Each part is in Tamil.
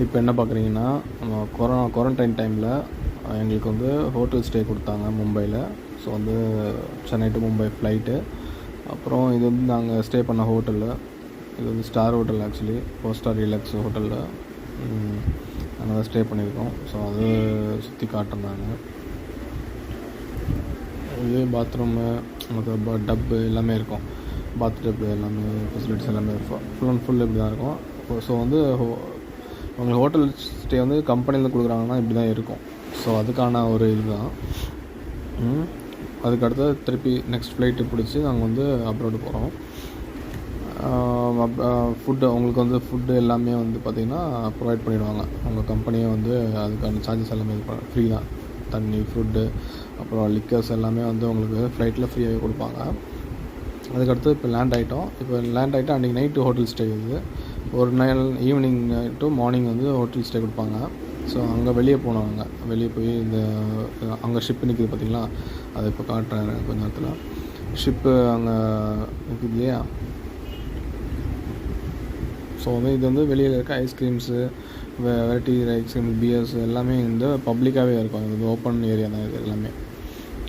இப்போ என்ன பார்க்குறீங்கன்னா, நம்ம குவாரண்டைன் டைமில் எங்களுக்கு வந்து ஹோட்டல் ஸ்டே கொடுத்தாங்க மும்பையில். ஸோ வந்து சென்னை டு மும்பை ஃப்ளைட்டு. அப்புறம் இது வந்து நாங்கள் ஸ்டே பண்ண ஹோட்டலு, இது வந்து star hotel, actually 4 star deluxe ஹோட்டலில் நாங்கள் தான் ஸ்டே பண்ணியிருக்கோம். ஸோ அது சுற்றி காட்டுறாங்க. இதே பாத்ரூமு, மற்ற டப்பு எல்லாமே இருக்கும். பாத் டப்பு எல்லாமே ஃபெசிலிட்டிஸ் எல்லாமே ஃபுல் அண்ட் ஃபுல் இப்படி தான் இருக்கும். ஸோ வந்து உங்களுக்கு ஹோட்டல் ஸ்டே வந்து கம்பெனியில் கொடுக்குறாங்கன்னா இப்படி தான் இருக்கும். ஸோ அதுக்கான ஒரு இதுதான். அதுக்கடுத்து திருப்பி நெக்ஸ்ட் ஃப்ளைட்டு பிடிச்சி நாங்கள் வந்து அப்ராடு போகிறோம். ஃபுட்டு உங்களுக்கு வந்து ஃபுட்டு எல்லாமே வந்து பார்த்திங்கன்னா ப்ரொவைட் பண்ணிவிடுவாங்க. உங்கள் கம்பெனியே வந்து அதுக்கான சார்ஜஸ் எல்லாமே இது ஃப்ரீ தான். தண்ணி, ஃபுட்டு, அப்புறம் லிக்கர்ஸ் எல்லாமே வந்து உங்களுக்கு ஃப்ளைட்டில் ஃப்ரீயாகவே கொடுப்பாங்க. அதுக்கடுத்து இப்போ லேண்ட் ஆகிட்டோம். அன்றைக்கி நைட்டு ஹோட்டல் ஸ்டே இது. ஒரு நாள் ஈவினிங் டு மார்னிங் வந்து ஹோட்டல் ஸ்டே கொடுப்பாங்க. ஸோ அங்கே வெளியே போனவங்க வெளியே போய் இந்த அங்கே ஷிப்பு நிற்கிது பார்த்திங்களா, அதை இப்போ காட்டுறேன் கொஞ்ச நேரத்தில். ஷிப்பு அங்கே நிற்கிது இல்லையா. ஸோ வந்து இது வந்து வெளியில் இருக்க ஐஸ்கிரீம்ஸு, வெரைட்டி ஐஸ்கிரீம், பியர்ஸ் எல்லாமே இந்த பப்ளிக்காகவே இருக்கும். இது ஓப்பன் ஏரியா தான். இது எல்லாமே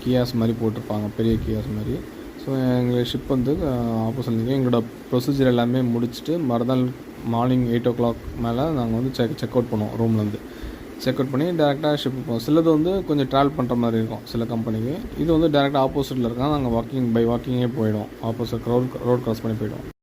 கியாஸ் மாதிரி போட்டிருப்பாங்க, பெரிய கியாஸ் மாதிரி. ஸோ எங்களுக்கு ஷிப் வந்து ஆப்போசிட் இருக்குது. எங்களோட ப்ரொசீஜர் எல்லாமே முடிச்சுட்டு மறுநாள் மார்னிங் 8 o'clock மேலே நாங்கள் வந்து செக் அவுட் பண்ணுவோம். ரூம்லேருந்து செக் அவுட் பண்ணி டேரெக்டாக ஷிப் போவோம். சிலது வந்து கொஞ்சம் ட்ராவல் பண்ணுற மாதிரி இருக்கும் சில கம்பெனிக்கு. இது வந்து டேரெக்டாக ஆப்போசிட்டில் இருக்காங்க. நாங்கள் வாக்கிங்கே போயிடுவோம். ஆப்போசிட் ரோட் கிராஸ் பண்ணி போயிடுவோம்.